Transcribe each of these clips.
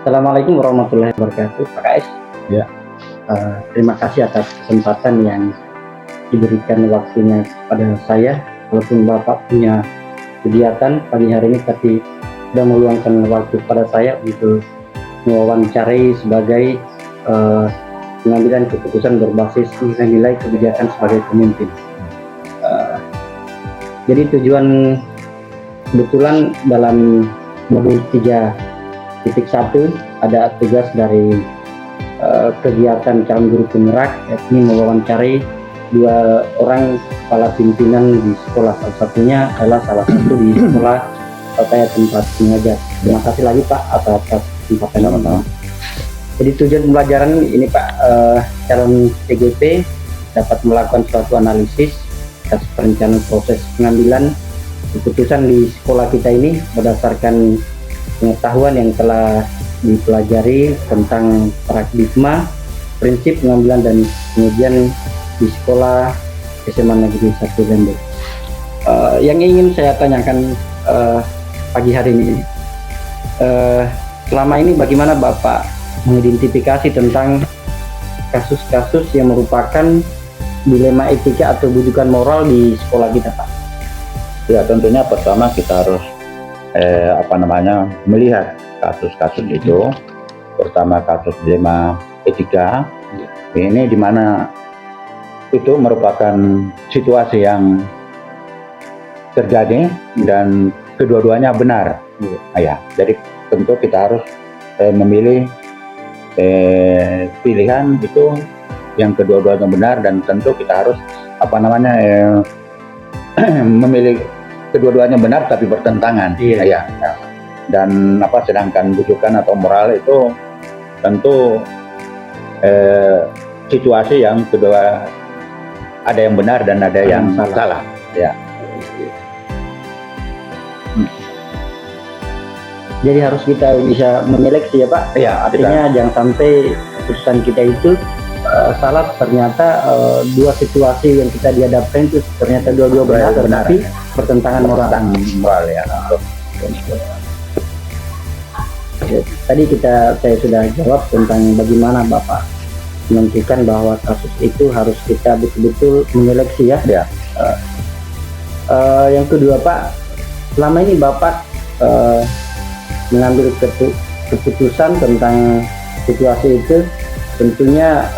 Assalamualaikum warahmatullahi wabarakatuh, Pak KS. Ya. Terima kasih atas kesempatan yang diberikan waktunya kepada saya. Walaupun Bapak punya kegiatan pagi hari ini, tapi sudah meluangkan waktu kepada saya untuk mewawancarai sebagai pengambilan keputusan berbasis nilai kebijakan sebagai pemimpin. Jadi tujuan kebetulan dalam modul 3.1 ada tugas dari kegiatan calon guru penggerak, yakni mewawancarai 2 orang kepala pimpinan di sekolah. Salah satunya adalah salah satu di sekolah saya tempat mengajar. Terima kasih lagi Pak atas kesempatan ini. Jadi tujuan pembelajaran ini Pak, calon TGP dapat melakukan suatu analisis atas perencanaan proses pengambilan keputusan di sekolah kita ini berdasarkan pengetahuan yang telah dipelajari tentang paradigma, prinsip pengambilan dan pengujian di sekolah SMA Negeri 1 Lembur. Yang ingin saya tanyakan pagi hari ini, selama ini bagaimana Bapak mengidentifikasi tentang kasus-kasus yang merupakan dilema etika atau bujukan moral di sekolah kita, Pak? Ya, tentunya pertama kita harus melihat kasus-kasus itu. Pertama kasus dilema etika, ini dimana itu merupakan situasi yang terjadi dan kedua-duanya benar. Ya, jadi tentu kita harus memilih pilihan itu yang kedua-duanya benar, dan tentu kita harus memilih kedua-duanya benar tapi bertentangan. Ya. Dan sedangkan bujukan atau moral itu tentu situasi yang kedua ada yang benar dan ada yang salah. Ya. Jadi harus kita bisa menyeleksi ya Pak. Ya, artinya jangan sampai keputusan kita itu salah, ternyata 2 situasi yang kita dihadapkan itu ternyata dua-dua benar, tapi bertentangan moral ya. Tadi saya sudah jawab tentang bagaimana Bapak menentukan bahwa kasus itu harus kita betul-betul menyeleksi ya. Yang kedua Pak, selama ini Bapak mengambil keputusan tentang situasi itu, tentunya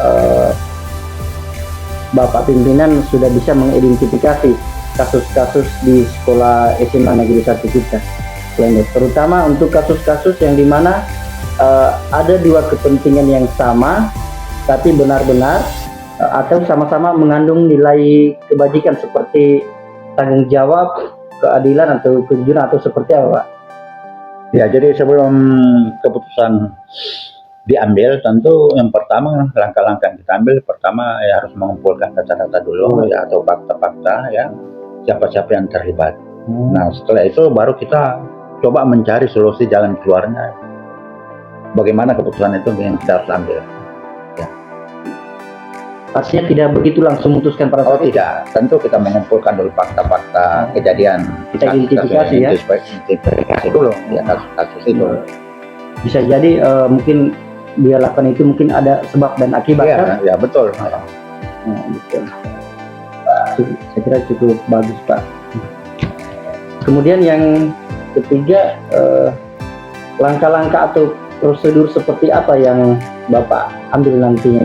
Bapak pimpinan sudah bisa mengidentifikasi kasus-kasus di sekolah SMA Negeri 1 kita, terutama untuk kasus-kasus yang dimana ada 2 kepentingan yang sama tapi benar-benar atau sama-sama mengandung nilai kebajikan seperti tanggung jawab, keadilan atau kejujuran, atau seperti apa Pak? Ya, jadi sebelum keputusan diambil, tentu yang pertama langkah-langkah yang kita ambil pertama ya harus mengumpulkan data-data dulu ya, atau fakta-fakta ya, siapa-siapa yang terlibat. Nah, setelah itu baru kita coba mencari solusi jalan keluarnya, bagaimana keputusan itu yang kita harus ambil ya. Artinya tidak begitu langsung memutuskan pada saat tidak, tentu kita mengumpulkan dulu fakta-fakta kejadian, kita identifikasi ya, identifikasi dulu ya kasus itu. Bisa jadi mungkin dia lakukan itu mungkin ada sebab dan akibat ya, kan? Ya betul. Betul. Saya kira cukup bagus Pak. Kemudian yang ketiga, langkah-langkah atau prosedur seperti apa yang Bapak ambil nantinya?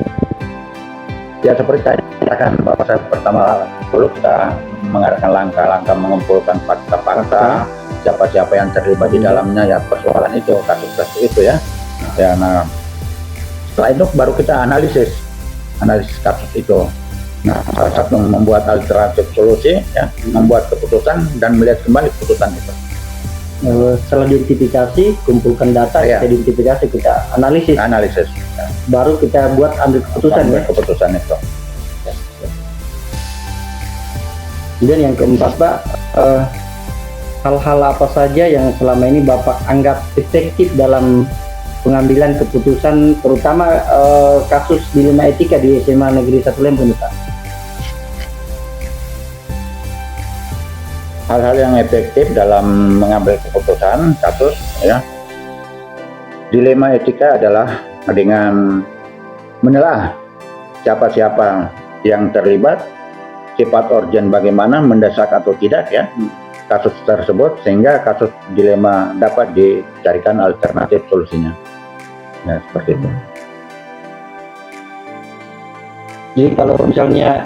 Ya, seperti saya katakan bahwa saya pertama dulu kita mengadakan langkah-langkah mengumpulkan fakta-fakta, siapa-siapa yang terlibat di dalamnya ya, persoalan itu, kasus-kasus itu ya. Ya, nah setelah itu baru kita analisis kasus itu. Nah, salah satu membuat alternatif solusi ya, membuat keputusan dan melihat kembali keputusan itu. Setelah identifikasi, kumpulkan data, ya. Kita identifikasi, kita analisis ya. Baru kita buat ambil keputusan keputusan itu. Kemudian yang keempat Pak, hal-hal apa saja yang selama ini Bapak anggap efektif dalam pengambilan keputusan, terutama kasus dilema etika di SMA Negeri 1 Lembur Pak? Hal-hal yang efektif dalam mengambil keputusan kasus ya, Dilema etika adalah dengan menelaah siapa-siapa yang terlibat, sifat urgen bagaimana, mendesak atau tidak ya kasus tersebut, sehingga kasus dilema dapat dicarikan alternatif solusinya. Ya, seperti itu. Jadi kalau misalnya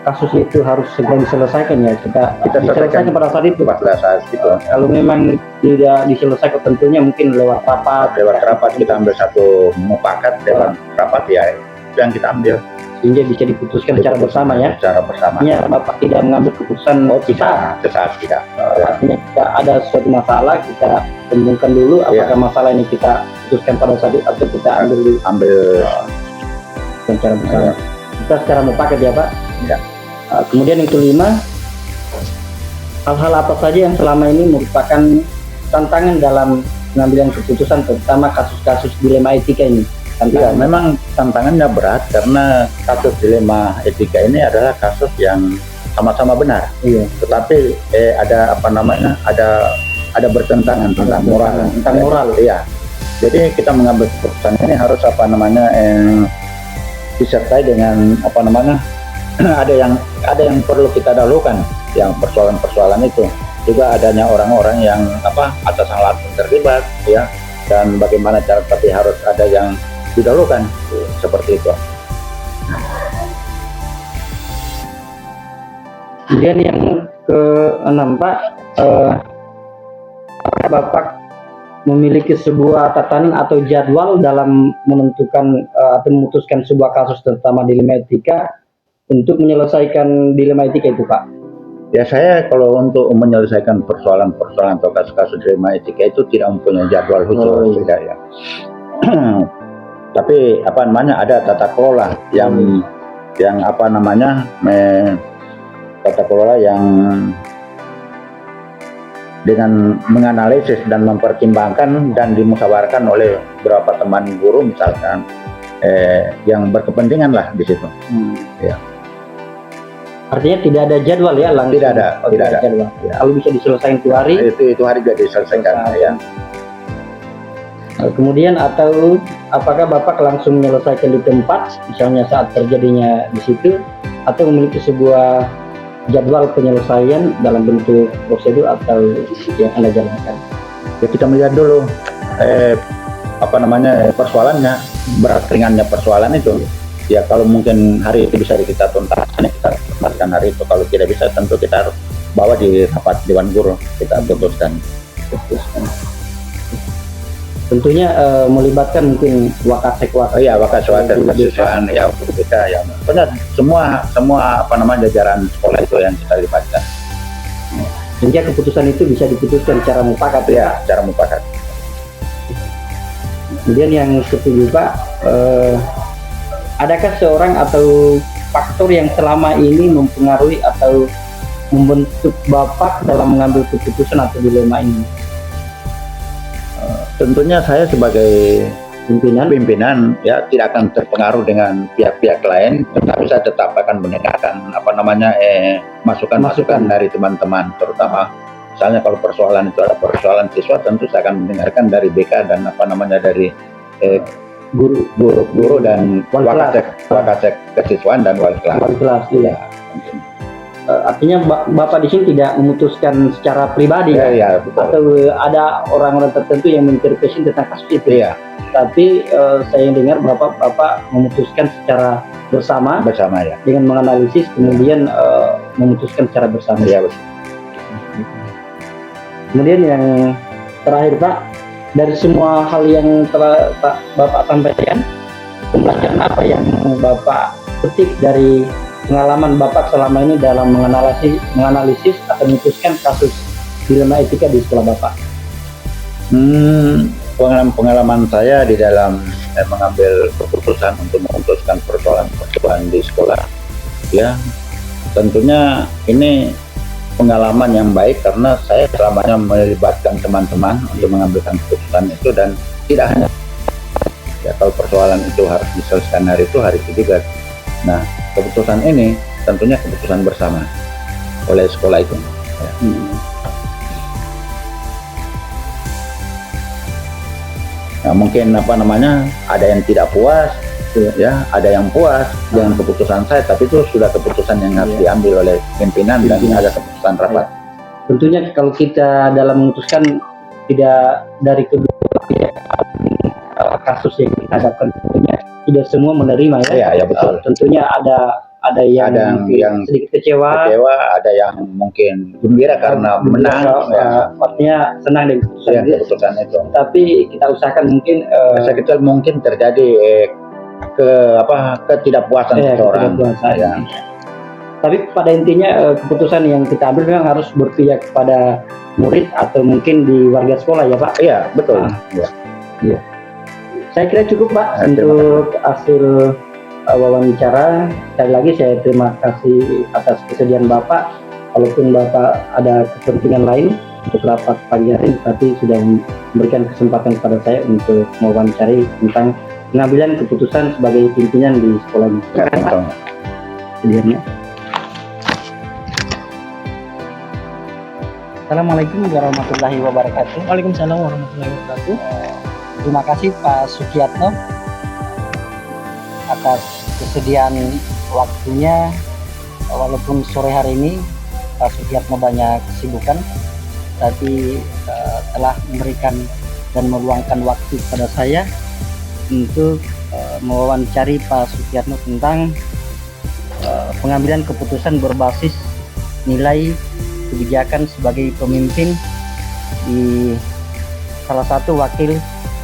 kasus itu harus segera diselesaikan ya, kita selesaikan diselesaikan pada saat itu. pada saat itu. Kalau memang tidak diselesaikan tentunya mungkin lewat rapat. Lewat rapat kita ambil satu mufakat, lewat rapat ya itu yang kita ambil. Sehingga bisa diputuskan secara bersama ya. Secara bersama. Artinya Bapak tidak mengambil keputusan sesaat tidak. Artinya kita ada suatu masalah, kita temukan dulu apakah masalah ini kita putuskan pada saat itu atau kita ambil secara bersama. Kita secara mufakat ya Pak. Ya. Kemudian yang kelima, hal-hal apa saja yang selama ini merupakan tantangan dalam pengambilan keputusan, terutama kasus-kasus dilema etika ini? Ya, memang tantangannya berat karena kasus dilema etika ini adalah kasus yang sama-sama benar. Iya. Tetapi ada apa namanya? Ada bertentangan tentang moral. Tentang moral. Iya. Jadi kita mengambil keputusan ini harus apa namanya? Disertai dengan apa namanya? ada yang perlu kita dahulukan, yang persoalan-persoalan itu. Juga adanya orang-orang yang atasan langsung terlibat ya, dan bagaimana cara, tapi harus ada yang didahulukan seperti itu. Kemudian yang ke-6 Pak, apakah Bapak memiliki sebuah tatanan atau jadwal dalam menentukan atau memutuskan sebuah kasus terutama dilema etika untuk menyelesaikan dilema etika itu Pak? Ya, saya kalau untuk menyelesaikan persoalan-persoalan atau kasus-kasus dilema etika itu tidak mempunyai jadwal khusus, tidak ya. Tapi apa namanya, ada tata kelola yang apa namanya, tata kelola yang dengan menganalisis dan mempertimbangkan dan dimusyawarahkan oleh beberapa teman guru misalkan yang berkepentingan lah di situ. Ya. Artinya tidak ada jadwal ya langsung. Tidak ada jadwal. Ya. Kalau bisa diselesaikan itu hari. Itu hari juga diselesaikan ya. Kemudian atau apakah Bapak langsung menyelesaikan di tempat, misalnya saat terjadinya di situ, atau memiliki sebuah jadwal penyelesaian dalam bentuk prosedur atau yang Anda jalankan? Ya, kita melihat dulu apa namanya persoalannya, berat ringannya persoalan itu. Ya, kalau mungkin hari itu bisa kita tuntaskan, kita tuntaskan hari itu. Kalau tidak bisa, tentu kita harus bawa di rapat dewan guru, kita putuskan. Tentunya melibatkan mungkin wakasek. Iya, wakasek kesiswaan ya, kita ya. Benar, semua apa namanya jajaran sekolah itu yang kita libatkan. Sehingga keputusan itu bisa diputuskan secara mufakat ya, secara mufakat. Kemudian yang ketujuh Pak, adakah seorang atau faktor yang selama ini mempengaruhi atau membentuk Bapak dalam mengambil keputusan atau dilema ini? Tentunya saya sebagai pimpinan ya tidak akan terpengaruh dengan pihak-pihak lain, tetapi saya tetap akan mendengarkan apa namanya masukan-masukan dari teman-teman, terutama misalnya kalau persoalan itu ada persoalan siswa, tentu saya akan mendengarkan dari BK dan apa namanya dari guru dan wakasek kesiswaan dan wali kelas. Iya. Artinya Bapak di sini tidak memutuskan secara pribadi ya, betul. Atau ada orang-orang tertentu yang mengintervensi tentang kasus itu. Iya. Tapi saya dengar Bapak memutuskan secara bersama ya, dengan menganalisis kemudian memutuskan secara bersama. Iya, betul. Kemudian yang terakhir Pak, dari semua hal yang telah Bapak sampaikan, pembelajaran apa yang Bapak petik dari pengalaman Bapak selama ini dalam menganalisis atau memutuskan kasus dilema etika di sekolah Bapak? Pengalaman saya di dalam mengambil keputusan untuk memutuskan persoalan di sekolah, ya tentunya ini pengalaman yang baik karena saya selamanya melibatkan teman-teman untuk mengambilkan keputusan itu, dan tidak hanya ya kalau persoalan itu harus diselesaikan hari itu juga. Nah, keputusan ini tentunya keputusan bersama oleh sekolah itu. Ya. Nah, mungkin ada yang tidak puas, ya, ada yang puas dengan keputusan saya, tapi itu sudah keputusan yang harus diambil oleh pimpinan dan ada keputusan rapat. Tentunya kalau kita dalam memutuskan tidak dari kedua pihak kasus yang dihadapkan, tentunya tidak semua menerima ya. Iya, betul. Tentunya ada yang sedikit kecewa, ada yang mungkin gembira karena menang, artinya senang dengan keputusan itu. Tapi kita usahakan mungkin terjadi ketidakpuasan seseorang. Tapi pada intinya keputusan yang kita ambil memang harus berpihak kepada murid atau mungkin di warga sekolah ya Pak? Iya, betul. Iya. Saya kira cukup Pak untuk hasil wawancara. Sekali lagi saya terima kasih atas kesediaan Bapak. Walaupun Bapak ada kepentingan lain untuk rapat pagi hari, tapi sudah memberikan kesempatan kepada saya untuk mewawancari tentang pengambilan keputusan sebagai pimpinan di sekolah ini. Sedianya. Assalamualaikum warahmatullahi wabarakatuh. Waalaikumsalam warahmatullahi wabarakatuh. Terima kasih Pak Sukiyatno atas kesediaan waktunya. Walaupun sore hari ini Pak Sukiyatno banyak kesibukan, tapi telah memberikan dan meluangkan waktu kepada saya untuk mewawancari Pak Sukiyatno tentang pengambilan keputusan berbasis nilai kebijakan sebagai pemimpin di salah satu wakil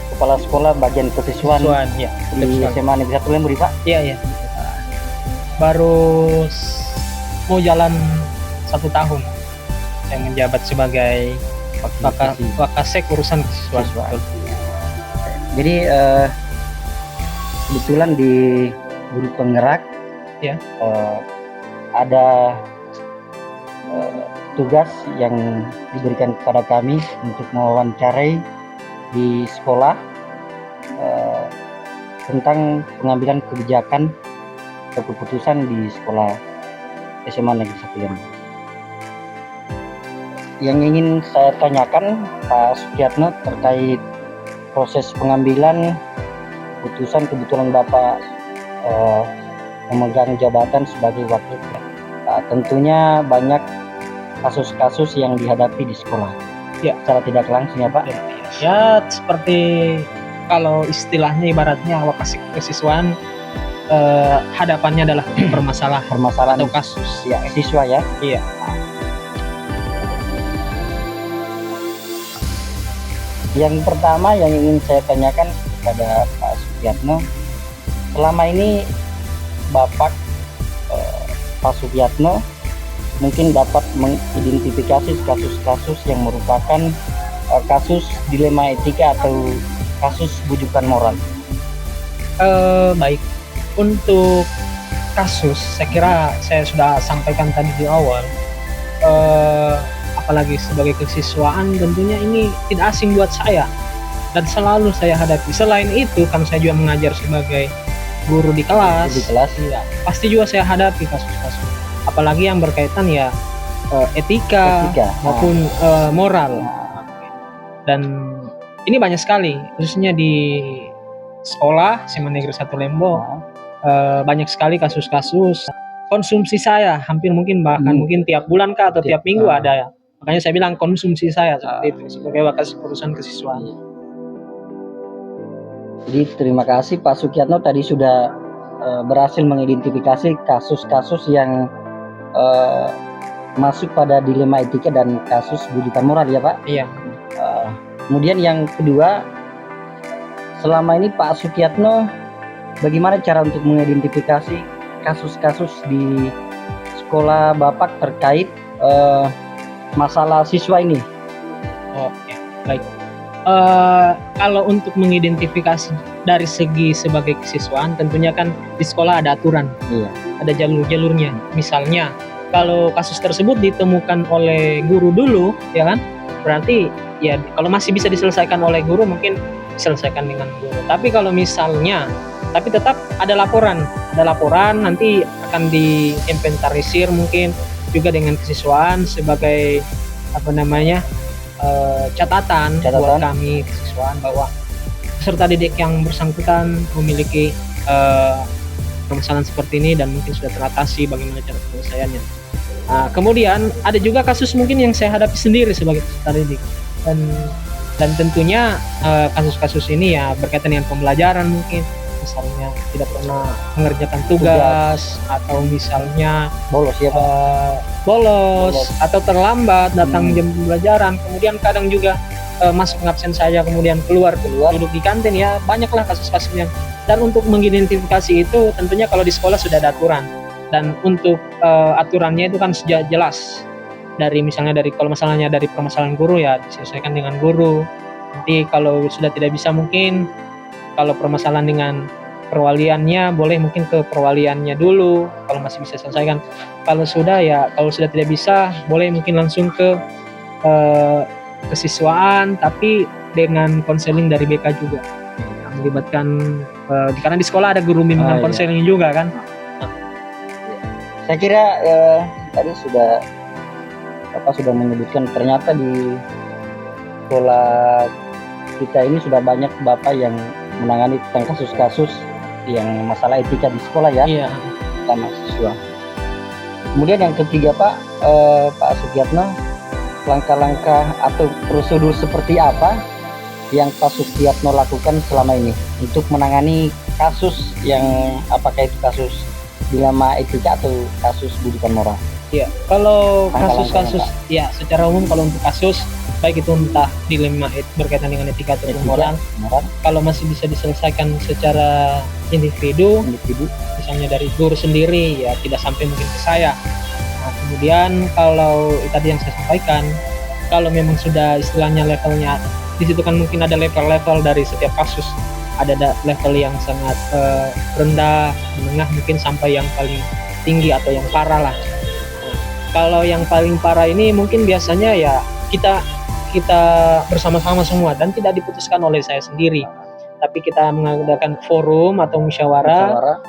kepala sekolah bagian kesiswaan ya, di SMA Negeri 1 Lemburi Pak. Iya. Baru mau jalan 1 tahun saya menjabat sebagai Wakasek urusan kesiswaan. Jadi kebetulan di Guru Penggerak ya ada tugas yang diberikan kepada kami untuk mewawancarai di sekolah tentang pengambilan kebijakan atau keputusan di sekolah SMA Negeri 1 Lemburi. Yang ingin saya tanyakan Pak Sukiyatno terkait proses pengambilan keputusan, kebetulan Bapak memegang jabatan sebagai wakil. Tentunya banyak kasus-kasus yang dihadapi di sekolah. Ya, secara tidak langsung ya Pak. Ya, seperti kalau istilahnya ibaratnya Wakasek kesiswaan, hadapannya adalah permasalahan atau kasus ya siswa ya. Iya. Yang pertama yang ingin saya tanyakan kepada Pak Sukiyatno, selama ini Bapak Pak Sukiyatno mungkin dapat mengidentifikasi kasus-kasus yang merupakan kasus dilema etika atau kasus bujukan moral. Baik, untuk kasus saya kira saya sudah sampaikan tadi di awal, apalagi sebagai kesiswaan tentunya ini tidak asing buat saya dan selalu saya hadapi. Selain itu kan saya juga mengajar sebagai guru di kelas. Ya, pasti juga saya hadapi kasus-kasus, apalagi yang berkaitan ya etika maupun moral. Dan ini banyak sekali, khususnya di sekolah SMA Negeri 1 Lembo. Banyak sekali kasus-kasus konsumsi saya, hampir mungkin bahkan mungkin tiap bulan kah atau tiap minggu ada ya. Makanya saya bilang konsumsi saya seperti itu sebagai wakil urusan kesiswaan. Jadi terima kasih Pak Sukiyatno tadi sudah berhasil mengidentifikasi kasus-kasus yang masuk pada dilema etika dan kasus bujukan moral ya Pak. Iya. Kemudian yang kedua, selama ini Pak Sukiyatno bagaimana cara untuk mengidentifikasi kasus-kasus di sekolah Bapak terkait masalah siswa ini? Oke, baik. Kalau untuk mengidentifikasi dari segi sebagai kesiswaan, tentunya kan di sekolah ada aturan, ada jalur-jalurnya. Misalnya kalau kasus tersebut ditemukan oleh guru dulu, ya kan, berarti ya kalau masih bisa diselesaikan oleh guru mungkin diselesaikan dengan guru. Tapi kalau misalnya, tapi tetap ada laporan nanti akan diinventarisir mungkin juga dengan kesiswaan sebagai catatan buat kami kesiswaan bahwa peserta didik yang bersangkutan memiliki permasalahan seperti ini dan mungkin sudah teratasi bagaimana cara penyelesaiannya. Kemudian ada juga kasus mungkin yang saya hadapi sendiri sebagai peserta didik, dan tentunya kasus-kasus ini ya berkaitan dengan pembelajaran, mungkin misalnya tidak pernah mengerjakan tugas atau misalnya Bolos ya Pak. bolos atau terlambat datang jam pembelajaran, kemudian kadang juga masuk ngabsen saja kemudian keluar duduk di kantin, ya banyaklah kasus-kasusnya. Dan untuk mengidentifikasi itu tentunya kalau di sekolah sudah ada aturan, dan untuk aturannya itu kan sudah jelas dari misalnya kalau masalahnya dari permasalahan guru ya diselesaikan dengan guru. Nanti kalau sudah tidak bisa, mungkin kalau permasalahan dengan perwaliannya boleh mungkin ke perwaliannya dulu kalau masih bisa selesaikan. Kalau sudah tidak bisa boleh mungkin langsung ke kesiswaan, tapi dengan konseling dari BK juga. Melibatkan karena di sekolah ada guru bimbingan konseling juga kan. Saya kira tadi Bapak sudah menyebutkan ternyata di sekolah kita ini sudah banyak Bapak yang menangani tentang kasus-kasus yang masalah etika di sekolah ya. Iya. Sama siswa. Kemudian yang ketiga Pak Sukiyatno, langkah-langkah atau prosedur seperti apa yang Pak Sukiyatno lakukan selama ini untuk menangani kasus yang apakah itu kasus dilema etika atau kasus budikan moral? Iya, kalau Langkah-langkahnya, kasus-kasus ya secara umum kalau untuk kasus baik itu entah dilema berkaitan dengan etika atau moral, kalau masih bisa diselesaikan secara individu, misalnya dari guru sendiri ya tidak sampai mungkin ke saya. Nah, kemudian kalau tadi yang saya sampaikan, kalau memang sudah istilahnya levelnya di situ kan mungkin ada level-level dari setiap kasus, ada level yang sangat rendah, menengah, mungkin sampai yang paling tinggi atau yang parah lah. Nah, kalau yang paling parah ini mungkin biasanya ya kita bersama-sama semua dan tidak diputuskan oleh saya sendiri, tapi kita mengadakan forum atau musyawarah.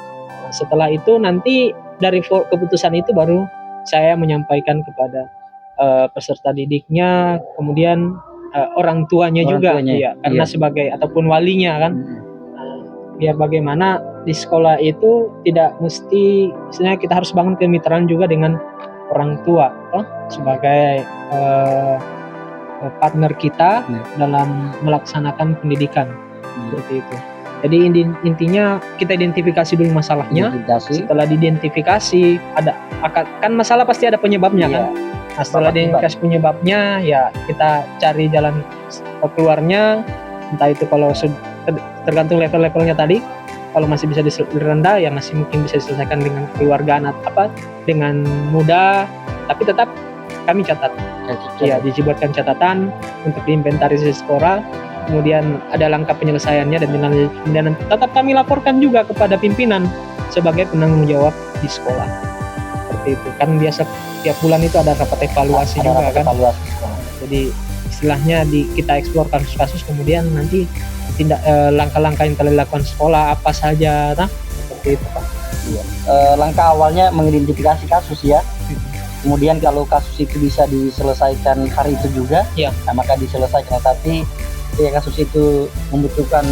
Setelah itu nanti dari keputusan itu baru saya menyampaikan kepada peserta didiknya, kemudian orang tuanya juga, ya, karena sebagai ataupun walinya kan, biar bagaimana di sekolah itu tidak mesti, istilahnya kita harus bangun kemitraan juga dengan orang tua, sebagai partner kita dalam melaksanakan pendidikan, seperti itu. Jadi intinya kita identifikasi dulu masalahnya. Setelah diidentifikasi kan masalah pasti ada penyebabnya kan. Nah, setelah identifikasi penyebabnya ya kita cari jalan keluarnya. Entah itu kalau tergantung level-levelnya tadi. Kalau masih bisa direndah ya masih mungkin bisa diselesaikan dengan keluargaan atau dengan mudah. Tapi tetap kami catat. Ya, dibuatkan catatan untuk diinventarisasi sekolah. Kemudian ada langkah penyelesaiannya dan tetap kami laporkan juga kepada pimpinan sebagai penanggung jawab di sekolah. Seperti itu kan, biasa tiap bulan itu ada rapat evaluasi juga kan. Jadi istilahnya kita eksplor kasus-kasus, kemudian nanti langkah-langkah yang telah dilakukan sekolah apa saja, seperti itu Pak. Langkah awalnya mengidentifikasi kasus ya. Kemudian kalau kasus itu bisa diselesaikan hari itu juga, nah, maka diselesaikan. Tapi ya kasus itu membutuhkan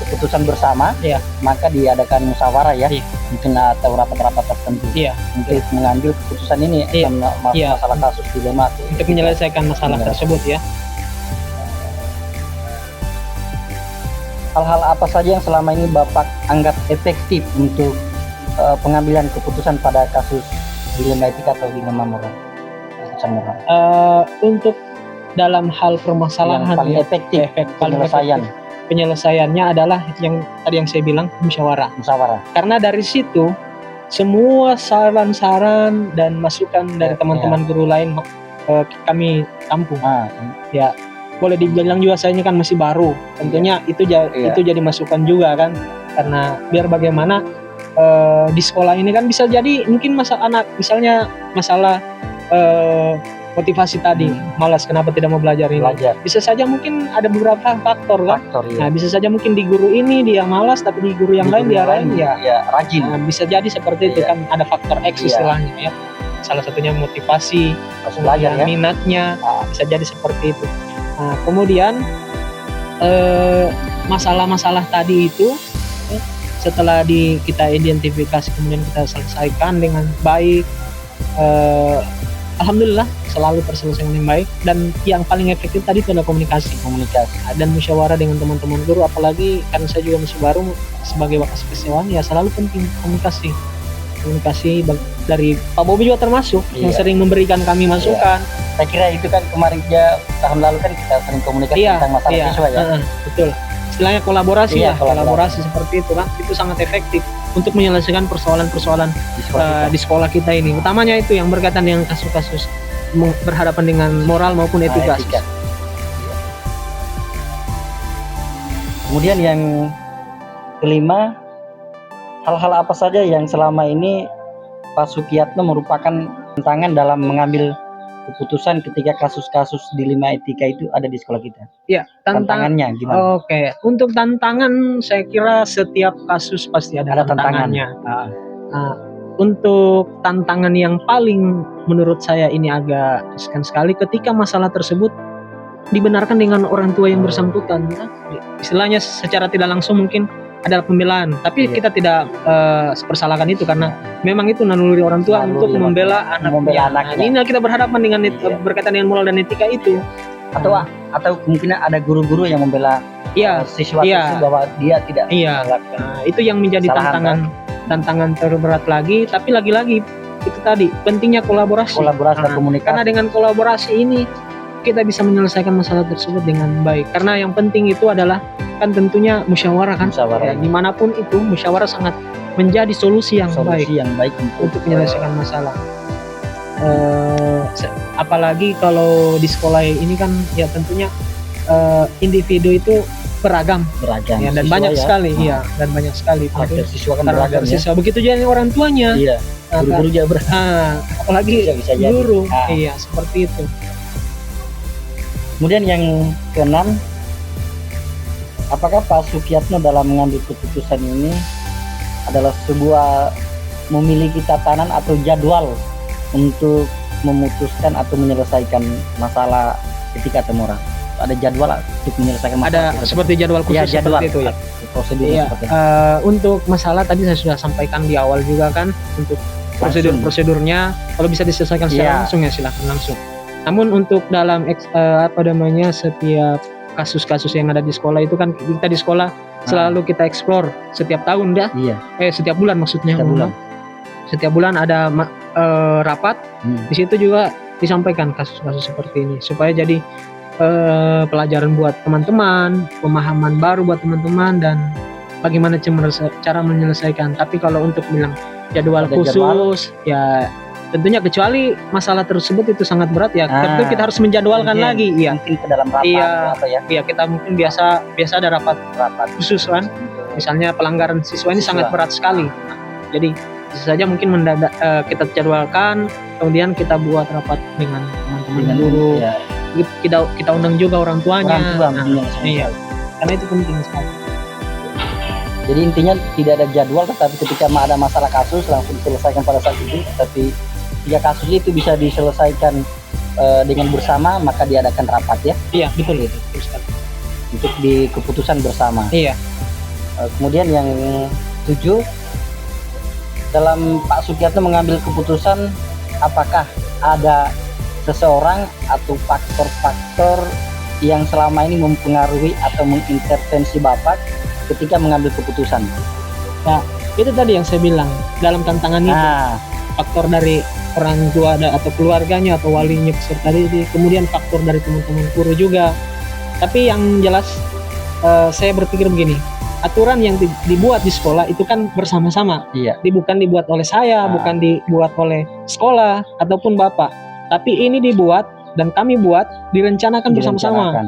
keputusan bersama, maka diadakan musyawarah ya, mungkin atau rapat-rapat tertentu untuk mengambil keputusan ini masalah kasus dilema untuk menyelesaikan masalah tersebut ya. Hal-hal apa saja yang selama ini Bapak anggap efektif untuk pengambilan keputusan pada kasus dilema etika atau dilema moral? Keputusan moral. Untuk dalam hal permasalahan yang paling efektif penyelesaiannya adalah yang tadi yang saya bilang, musyawarah. Karena dari situ semua saran-saran dan masukan dari teman-teman guru lain kami tampung. Ya, boleh dibilang juga saya ini kan masih baru. Tentunya itu jadi masukan juga kan. Karena biar bagaimana di sekolah ini kan bisa jadi mungkin misalnya masalah motivasi tadi, malas kenapa tidak mau belajar ini. Bisa saja mungkin ada beberapa faktor kan. Nah, bisa saja mungkin di guru ini dia malas, tapi di guru yang lain dia rajin. Rajin. Nah, bisa jadi seperti itu kan, ada faktor X istilahnya ya. Salah satunya motivasi, belajar ya, minatnya, bisa jadi seperti itu. Nah, kemudian masalah-masalah tadi itu setelah kita identifikasi kemudian kita selesaikan dengan baik, alhamdulillah selalu terselesaikan dengan baik. Dan yang paling efektif tadi itu adalah komunikasi dan musyawarah dengan teman-teman guru. Apalagi karena saya juga masih baru sebagai wakas kesewaan, ya selalu penting komunikasi dari Pak Bobi juga termasuk yang sering memberikan kami masukan. Saya kira itu kan kemarin tahun lalu kan kita sering komunikasi tentang masalah siswa ya. Betul, istilahnya kolaborasi kolaborasi seperti itu kan, itu sangat efektif untuk menyelesaikan persoalan-persoalan di sekolah kita ini, utamanya itu yang berkaitan dengan kasus-kasus berhadapan dengan moral maupun etika. Kemudian yang kelima, hal-hal apa saja yang selama ini Pak Sukiyatno merupakan tantangan dalam mengambil keputusan ketika kasus-kasus dilema etika itu ada di sekolah kita? Ya, tantangannya gimana? Oke, untuk tantangan saya kira setiap kasus pasti ada tantangannya. Untuk tantangan yang paling menurut saya ini agak riskan sekali ketika masalah tersebut dibenarkan dengan orang tua yang bersangkutan. Istilahnya secara tidak langsung mungkin adalah pembelaan, tapi kita tidak persalahkan itu karena memang itu naluri orang tua untuk membela anaknya. Ini kita berhadapan dengan berkaitan dengan moral dan etika itu. Atau kemungkinan ada guru-guru yang membela siswa bahwa dia tidak melakukan. Itu yang menjadi tantangan terberat lagi. Tapi lagi-lagi itu tadi pentingnya kolaborasi dan komunikasi. Karena dengan kolaborasi ini kita bisa menyelesaikan masalah tersebut dengan baik. Karena yang penting itu adalah kan tentunya musyawarah kan. Ya, dimanapun itu musyawarah sangat menjadi solusi yang baik untuk menyelesaikan masalah. Apalagi kalau di sekolah ini kan ya tentunya individu itu beragam ya, dan banyak sekali dan banyak sekali siswa kan beragam ya. Begitu juga orang tuanya. Guru-guru juga apalagi guru. Iya, seperti itu. Kemudian yang keenam, apakah Pak Sukiyatno dalam mengambil keputusan ini adalah sebuah memiliki tatanan atau jadwal untuk memutuskan atau menyelesaikan masalah etika atau moral? Ada jadwal untuk menyelesaikan masalah? Ada seperti jadwal khusus seperti itu ya. Prosedurnya seperti itu. Untuk masalah tadi saya sudah sampaikan di awal juga kan, untuk prosedurnya kalau bisa diselesaikan secara langsung ya silakan langsung. Namun untuk dalam setiap kasus-kasus yang ada di sekolah itu kan kita di sekolah selalu kita explore setiap tahun setiap bulan maksudnya. Setiap bulan ada rapat. Di situ juga disampaikan kasus-kasus seperti ini supaya jadi pelajaran buat teman-teman, pemahaman baru buat teman-teman dan bagaimana cara menyelesaikan. Tapi kalau untuk bilang jadwal khusus ya tentunya kecuali masalah tersebut itu sangat berat ya, tentu kita harus menjadwalkan lagi. Mungkin ke dalam rapat kita mungkin biasa ada rapat khusus kan. Misalnya pelanggaran siswa ini sangat berat sekali. Jadi bisa saja mungkin kita jadwalkan, kemudian kita buat rapat dengan teman-teman guru. Kita undang juga orang tuanya. Karena itu penting sekali. Jadi intinya tidak ada jadwal, tetapi ketika ada masalah kasus langsung diselesaikan pada saat itu. Tapi jika kasus itu bisa diselesaikan dengan bersama, maka diadakan rapat ya. Iya, betul itu. Untuk di keputusan bersama. Iya. Kemudian yang 7, dalam Pak Sukiyatno mengambil keputusan, apakah ada seseorang atau faktor-faktor yang selama ini mempengaruhi atau mengintervensi Bapak ketika mengambil keputusan? Nah, itu tadi yang saya bilang dalam tantangan itu. Faktor dari orang tua atau keluarganya atau walinya peserta didik, kemudian faktor dari teman-teman guru juga. Tapi yang jelas saya berpikir begini, aturan yang dibuat di sekolah itu kan bersama-sama. Bukan dibuat oleh saya, bukan dibuat oleh sekolah ataupun Bapak. Tapi ini dibuat dan kami buat, direncanakan bersama-sama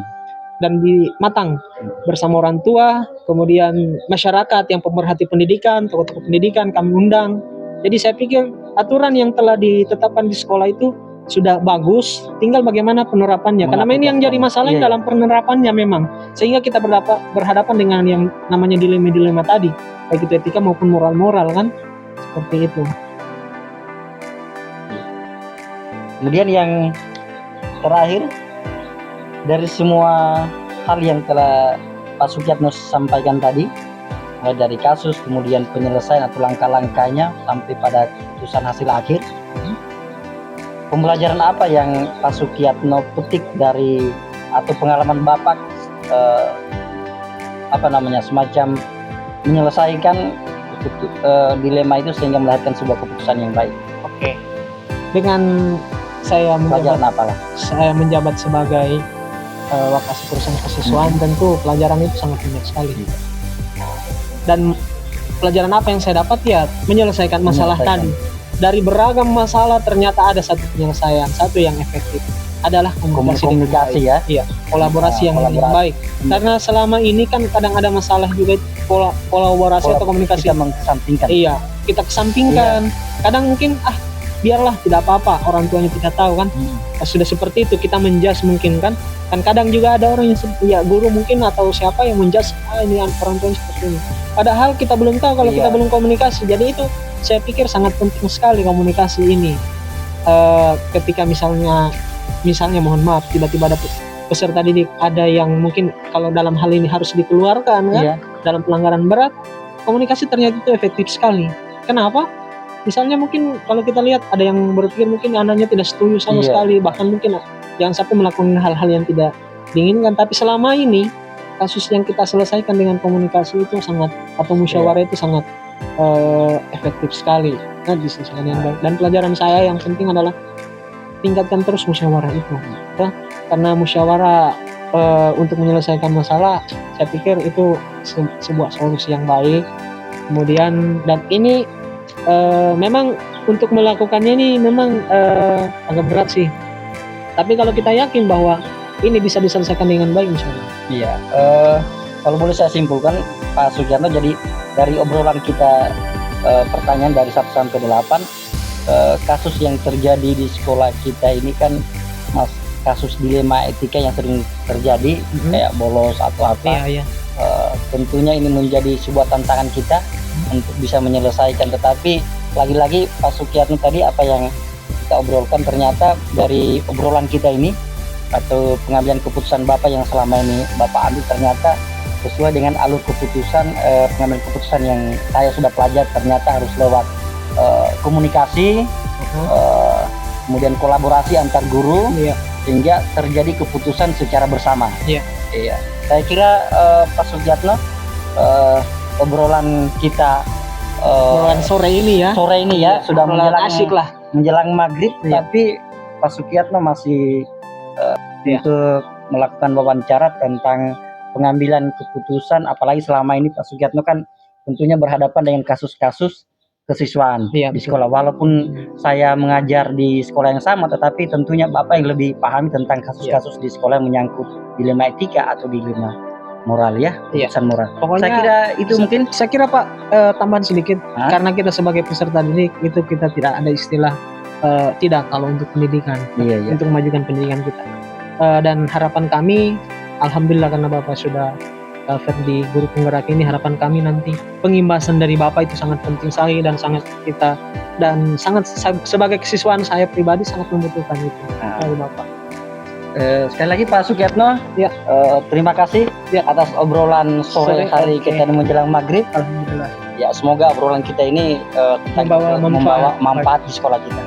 dan dimatang bersama orang tua, kemudian masyarakat yang pemerhati pendidikan, tokoh-tokoh pendidikan kami undang. Jadi saya pikir aturan yang telah ditetapkan di sekolah itu sudah bagus, tinggal bagaimana penerapannya. Karena ini yang jadi masalah dalam penerapannya memang. Sehingga kita berhadapan dengan yang namanya dilema-dilema tadi, baik itu etika maupun moral-moral kan. Seperti itu. Kemudian yang terakhir, dari semua hal yang telah Pak Sukiyatno sampaikan tadi, mulai dari kasus, kemudian penyelesaian atau langkah-langkahnya sampai pada keputusan hasil akhir. Pembelajaran apa yang Pak Sukiyatno petik dari atau pengalaman Bapak semacam menyelesaikan dilema itu sehingga melahirkan sebuah keputusan yang baik? Oke. Dengan saya Pelajaran menjabat, apalah? saya menjabat sebagai wakasih perusahaan kesiswaan, tentu pelajaran itu sangat banyak sekali. Dan pelajaran apa yang saya dapat ya menyelesaikan masalah tadi. Dari beragam masalah ternyata ada satu penyelesaian, satu yang efektif adalah Komunikasi ya. Iya, kolaborasi yang lebih kolaborasi. baik. Karena selama ini kan kadang ada masalah juga kolaborasi atau komunikasi. Kita mengesampingkan. Iya, kita kesampingkan. Kadang mungkin biarlah tidak apa-apa, orang tuanya tidak tahu kan. Sudah seperti itu kita menjas mungkin kan. Kan kadang juga ada orang yang ya guru mungkin atau siapa yang menjas ini orang tuanya seperti ini. Padahal kita belum tahu kalau kita belum komunikasi. Jadi itu saya pikir sangat penting sekali komunikasi ini. Ketika misalnya mohon maaf tiba-tiba ada peserta didik ada yang mungkin kalau dalam hal ini harus dikeluarkan kan dalam pelanggaran berat, komunikasi ternyata itu efektif sekali. Kenapa? Misalnya mungkin kalau kita lihat ada yang berpikir mungkin anaknya tidak setuju sama sekali, bahkan mungkin jangan sampai melakukan hal-hal yang tidak diinginkan, tapi selama ini kasus yang kita selesaikan dengan komunikasi itu sangat atau musyawarah itu sangat efektif sekali. Nah, diselesaikan yang baik. Dan pelajaran saya yang penting adalah tingkatkan terus musyawarah itu, ya. Karena musyawarah untuk menyelesaikan masalah, saya pikir itu sebuah solusi yang baik. Kemudian dan ini memang untuk melakukannya ini memang agak berat sih. Tapi kalau kita yakin bahwa ini bisa diselesaikan dengan baik, insya Allah. Iya. Kalau boleh saya simpulkan, Pak Sukiyatno, jadi dari obrolan kita pertanyaan dari 1 sampai 8, kasus yang terjadi di sekolah kita ini kan kasus dilema etika yang sering terjadi, kayak bolos atau apa. Tentunya ini menjadi sebuah tantangan kita untuk bisa menyelesaikan, tetapi lagi-lagi Pak Sukiyatno tadi apa yang kita obrolkan, ternyata dari obrolan kita ini atau pengambilan keputusan Bapak yang selama ini Bapak ambil ternyata sesuai dengan alur keputusan, pengambilan keputusan yang saya sudah pelajari ternyata harus lewat komunikasi, kemudian kolaborasi antar guru, sehingga terjadi keputusan secara bersama. Iya. Saya kira Pak Sukiyatno, obrolan kita obrolan sore ini ya sudah menjelang maghrib, tapi Pak Sukiyatno masih untuk melakukan wawancara tentang pengambilan keputusan, apalagi selama ini Pak Sukiyatno kan tentunya berhadapan dengan kasus-kasus kesiswaan di sekolah. Walaupun saya mengajar di sekolah yang sama, tetapi tentunya Bapak yang lebih pahami tentang kasus-kasus di sekolah yang menyangkut dilema etika atau dilema moral keputusan moral. Pokoknya saya kira itu mungkin. Saya kira Pak, tambahan sedikit, karena kita sebagai peserta didik itu kita tidak ada istilah tidak kalau untuk pendidikan, untuk memajukan pendidikan kita. Dan harapan kami, alhamdulillah karena Bapak sudah di guru penggerak ini, harapan kami nanti pengimbasan dari Bapak itu sangat penting sekali dan sangat kita dan sangat sebagai kesiswaan saya pribadi sangat membutuhkan itu dari Bapak. Sekali lagi Pak Sukiyatno, terima kasih atas obrolan sore hari kita menjelang maghrib. Alhamdulillah. Ya, semoga obrolan kita ini membawa manfaat di sekolah kita.